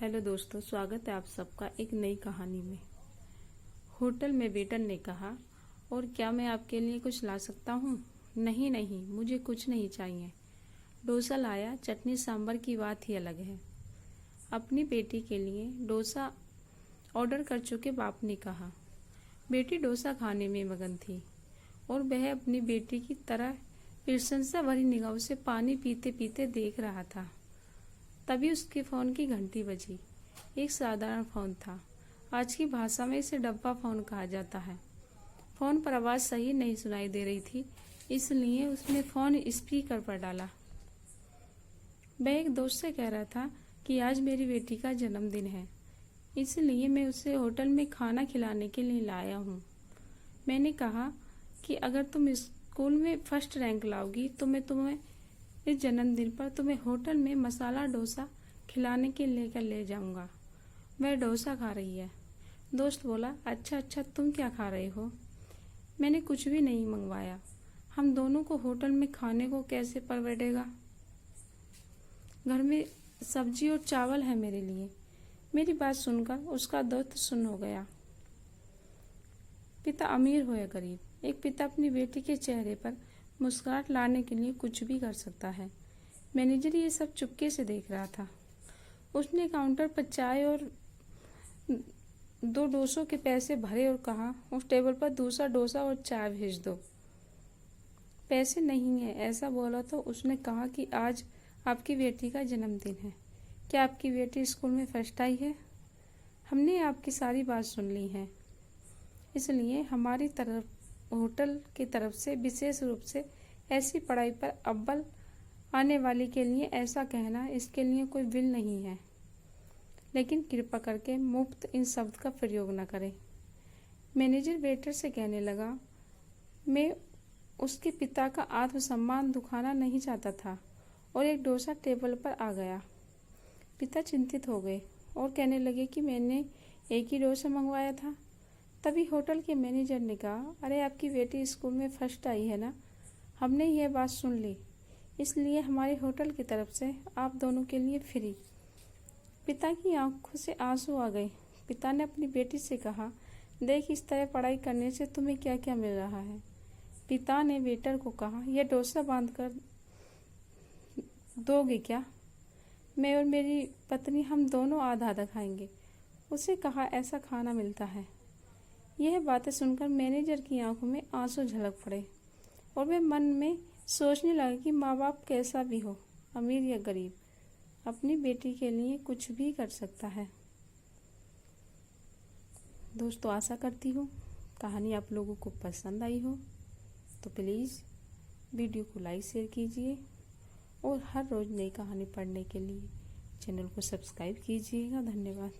Hello दोस्तों, स्वागत है आप सबका एक नई कहानी में। होटल में वेटर ने कहा, और क्या मैं आपके लिए कुछ ला सकता हूँ? नहीं नहीं, मुझे कुछ नहीं चाहिए। डोसा लाया, चटनी सांभर की बात ही अलग है। अपनी बेटी के लिए डोसा ऑर्डर कर चुके बाप ने कहा। बेटी डोसा खाने में मगन थी और वह अपनी बेटी की तरह प्रशंसा भरी निगाहों से पानी पीते पीते देख रहा था। तभी उसके फोन की घंटी बजी। एक साधारण फोन था। आज की भाषा में इसे डब्बा फोन कहा जाता है। फोन पर आवाज सही नहीं सुनाई दे रही थी, इसलिए उसने फोन स्पीकर पर डाला। वह एक दोस्त से कह रहा था कि आज मेरी बेटी का जन्मदिन है, इसलिए मैं उसे होटल में खाना खिलाने के लिए लाया हूँ। मैंने कहा कि अगर तुम स्कूल में फर्स्ट रैंक लाओगी तो मैं तुम्हें इस जन्मदिन पर तुम्हें होटल में मसाला डोसा खिलाने के लेकर ले जाऊंगा। वह डोसा खा रही है। दोस्त बोला, अच्छा, तुम क्या खा रहे हो? मैंने कुछ भी नहीं मंगवाया। हम दोनों को होटल में खाने को कैसे परवड़ेगा? घर में सब्जी और चावल है मेरे लिए। मेरी बात सुनकर उसका दोस्त सुन्न हो गया। पिता अमीर हो या गरीब, एक पिता अपनी बेटी के चेहरे पर मुस्कुराहट लाने के लिए कुछ भी कर सकता है। मैनेजर ये सब चुपके से देख रहा था। उसने काउंटर पर चाय और 2 डोसों के पैसे भरे और कहा, उस टेबल पर दूसरा डोसा और चाय भेज दो। पैसे नहीं है, ऐसा बोला तो उसने कहा कि आज आपकी बेटी का जन्मदिन है। क्या आपकी बेटी स्कूल में फर्स्ट आई है? हमने आपकी सारी बात सुन ली है, इसलिए हमारी तरफ होटल की तरफ से विशेष रूप से ऐसी पढ़ाई पर अव्वल आने वाली के लिए ऐसा कहना, इसके लिए कोई बिल नहीं है। लेकिन कृपा करके मुफ्त इन शब्द का प्रयोग न करें। मैनेजर वेटर से कहने लगा, मैं उसके पिता का आत्मसम्मान दुखाना नहीं चाहता था, और एक डोसा टेबल पर आ गया। पिता चिंतित हो गए और कहने लगे कि मैंने एक ही डोसा मंगवाया था। तभी होटल के मैनेजर ने कहा, अरे आपकी बेटी स्कूल में फर्स्ट आई है ना? हमने यह बात सुन ली, इसलिए हमारे होटल की तरफ से आप दोनों के लिए फ्री। पिता की आंखों से आंसू आ गए। पिता ने अपनी बेटी से कहा, देख, इस तरह पढ़ाई करने से तुम्हें क्या क्या मिल रहा है। पिता ने वेटर को कहा, यह डोसा बांध कर दोगे क्या? मैं और मेरी पत्नी हम दोनों आधा आधा खाएंगे। उसे कहा, ऐसा खाना मिलता है। यह बातें सुनकर मैनेजर की आंखों में आंसू झलक पड़े और वे मन में सोचने लगे कि माँ बाप कैसा भी हो, अमीर या गरीब, अपनी बेटी के लिए कुछ भी कर सकता है। दोस्तों, आशा करती हूँ कहानी आप लोगों को पसंद आई हो, तो प्लीज़ वीडियो को लाइक शेयर कीजिए और हर रोज़ नई कहानी पढ़ने के लिए चैनल को सब्सक्राइब कीजिएगा। धन्यवाद।